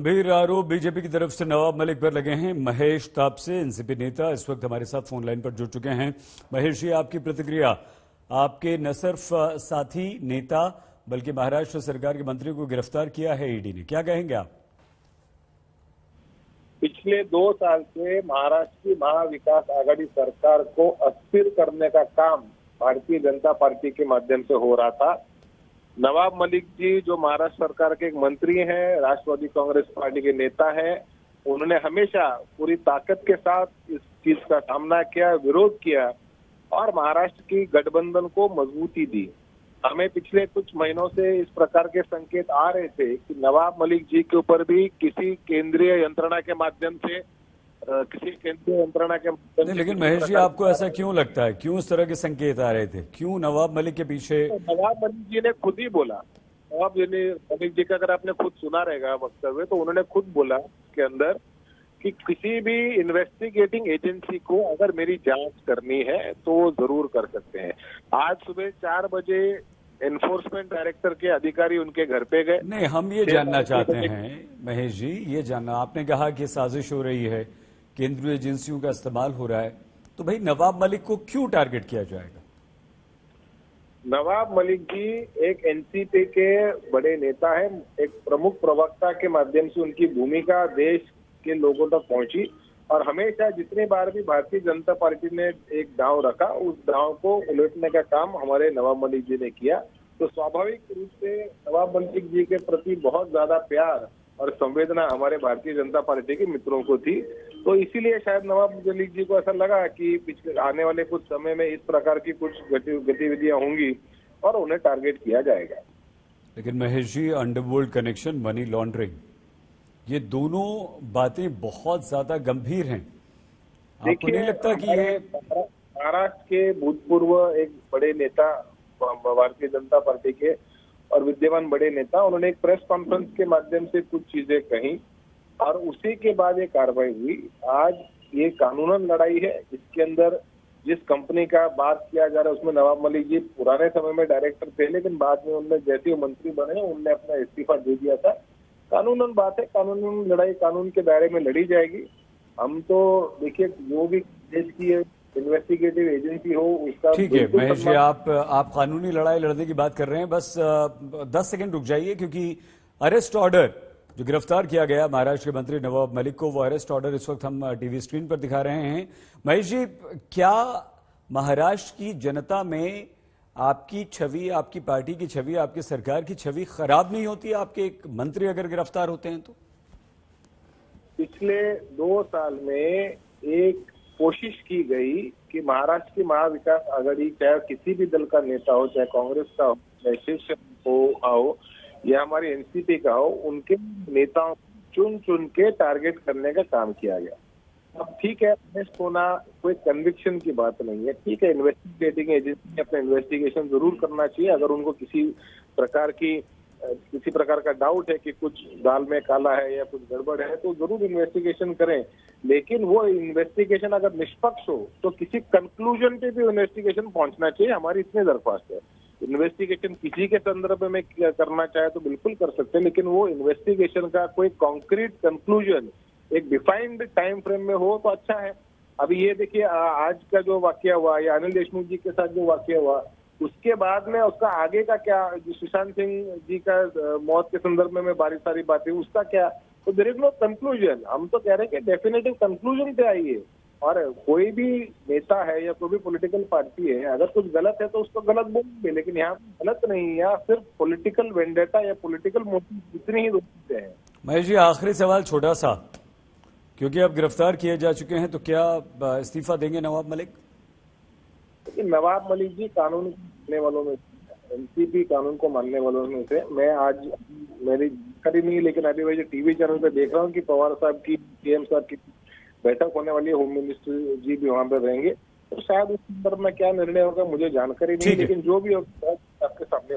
गंभीर आरोप बीजेपी की तरफ से नवाब मलिक पर लगे हैं। महेश तापसे एनसीपी नेता इस वक्त हमारे साथ फोन लाइन पर जुड़ चुके हैं। महेश जी, आपकी प्रतिक्रिया। आपके न सिर्फ साथी नेता बल्कि महाराष्ट्र सरकार के मंत्री को गिरफ्तार किया है ईडी ने, क्या कहेंगे आप? पिछले 2 साल से महाराष्ट्र की महाविकास आघाड़ी सरकार को अस्थिर करने का काम भारतीय जनता पार्टी के माध्यम से हो रहा था। नवाब मलिक जी जो महाराष्ट्र सरकार के एक मंत्री हैं, राष्ट्रवादी कांग्रेस पार्टी के नेता हैं, उन्होंने हमेशा पूरी ताकत के साथ इस चीज का सामना किया, विरोध किया और महाराष्ट्र की गठबंधन को मजबूती दी। हमें पिछले कुछ महीनों से इस प्रकार के संकेत आ रहे थे कि नवाब मलिक जी के ऊपर भी किसी केंद्रीय यंत्रणा के माध्यम से लेकिन महेश जी, आपको ऐसा क्यों लगता है? क्यों इस तरह के संकेत आ रहे थे? क्यों नवाब मलिक के पीछे? नवाब मलिक जी ने खुद ही बोला। नवाब मलिक जी का अगर आपने खुद सुना रहेगा वक्तव्य, तो उन्होंने खुद बोला के अंदर कि किसी भी इन्वेस्टिगेटिंग एजेंसी को अगर मेरी जांच करनी है तो वो जरूर कर सकते हैं। आज सुबह 4 बजे एनफोर्समेंट डायरेक्टर के अधिकारी उनके घर पे गए। नहीं, हम ये जानना चाहते हैं महेश जी, ये जानना, आपने कहा कि साजिश हो रही है, केंद्रीय एजेंसियों का इस्तेमाल हो रहा है, तो भाई नवाब मलिक को क्यों टारगेट किया जाएगा? नवाब मलिक जी एक एनसीपी के बड़े नेता हैं। एक प्रमुख प्रवक्ता के माध्यम से उनकी भूमिका देश के लोगों तक पहुंची और हमेशा जितने बार भी भारतीय जनता पार्टी ने एक दांव रखा, उस दांव को उलटने का काम हमारे नवाब मलिक जी ने किया। तो स्वाभाविक रूप से नवाब मलिक जी के प्रति बहुत ज्यादा प्यार और संवेदना हमारे भारतीय जनता पार्टी के मित्रों को थी। तो इसीलिए शायद नवाब मलिक जी को ऐसा लगा कि पिछले आने वाले कुछ समय में इस प्रकार की कुछ गतिविधियां होंगी और उन्हें टारगेट किया जाएगा। लेकिन Mahesh ji, underworld connection, money laundering, ये दोनों बातें बहुत ज्यादा गंभीर हैं। आपको नहीं लगता कि ये महाराष्ट्र के भूतपूर्व एक बड़े नेता भारतीय जनता पार्टी के और विद्यमान बड़े नेता, उन्होंने एक प्रेस कॉन्फ्रेंस के माध्यम से कुछ चीजें कही और उसी के बाद ये कार्रवाई हुई। आज ये कानूनन लड़ाई है। इसके अंदर जिस कंपनी का बात किया जा रहा है उसमें नवाब मलिक जी पुराने समय में डायरेक्टर थे, लेकिन बाद में उनने जैसे मंत्री बने उनने अपना इस्तीफा दे दिया था। कानूनन बात है, कानूनन लड़ाई कानून के दायरे में लड़ी जाएगी। हम तो देखिए, जो भी देश की इन्वेस्टिगेटिव एजेंसी हो उसका, ठीक है महेश जी, आप कानूनी लड़ाई लड़ने की बात कर रहे हैं, बस 10 सेकंड रुक जाइए, क्योंकि अरेस्ट ऑर्डर जो गिरफ्तार किया गया महाराष्ट्र के मंत्री नवाब मलिक को, वो अरेस्ट ऑर्डर इस वक्त हम टीवी स्क्रीन पर दिखा रहे हैं। महेश जी, क्या महाराष्ट्र की जनता में आपकी छवि, आपकी पार्टी की छवि, आपकी सरकार की छवि खराब नहीं होती आपके एक मंत्री अगर गिरफ्तार होते हैं तो? पिछले 2 साल में एक कोशिश की गई कि महाराष्ट्र की महाविकास आघाड़ी, चाहे किसी भी दल का नेता हो, चाहे कांग्रेस का हो, चाहे शिवसेना हो या हमारी एनसीपी का हो, उनके नेताओं चुन चुन के टारगेट करने का काम किया गया। अब ठीक है, अरेस्ट होना कोई कन्विक्शन की बात नहीं है। ठीक है, इन्वेस्टिगेटिंग एजेंसी अपना इन्वेस्टिगेशन जरूर करना चाहिए। अगर उनको किसी प्रकार का डाउट है कि कुछ दाल में काला है या कुछ गड़बड़ है, तो जरूर इन्वेस्टिगेशन करें। लेकिन वो इन्वेस्टिगेशन अगर निष्पक्ष हो तो किसी कंक्लूजन पे भी इन्वेस्टिगेशन पहुंचना चाहिए। हमारी इतनी दरख्वास्त है। इन्वेस्टिगेशन किसी के संदर्भ में करना चाहे तो बिल्कुल कर सकते हैं, लेकिन वो इन्वेस्टिगेशन का कोई कॉन्क्रीट कंक्लूजन एक डिफाइंड टाइम फ्रेम में हो तो अच्छा है। अभी ये देखिए, आज का जो वाकया हुआ या अनिल देशमुख जी के साथ जो वाकया हुआ, उसके बाद में उसका आगे का क्या, जो सुशांत सिंह जी का मौत के संदर्भ में बारी सारी बातें, उसका क्या? तो देयर इज नो कंक्लूजन। हम तो कह रहे हैं कि डेफिनेटिव कंक्लूजन पे आइए। और कोई भी नेता है या कोई भी पॉलिटिकल पार्टी है, अगर कुछ गलत है तो उसको गलत बोलेंगे, लेकिन यहाँ गलत नहीं, या सिर्फ पॉलिटिकल वेंडेटा या पॉलिटिकल मोटिव जितने ही रोकते हैं। महेश जी, आखिरी सवाल छोटा सा, क्योंकि अब गिरफ्तार किए जा चुके हैं, तो क्या इस्तीफा देंगे नवाब मलिक? नवाब मलिक जी कानून मानने वालों में, एनसीपी कानून को मानने वालों में से, मैं आज मेरी जानकारी नहीं, लेकिन अभी वही टीवी चैनल पे देख रहा हूँ कि पवार साहब की, सीएम साहब की बैठक होने वाली है, होम मिनिस्टर जी भी वहां पर रहेंगे, तो शायद उस संदर्भ में क्या निर्णय होगा मुझे जानकारी नहीं, लेकिन जो भी होगा आपके सामने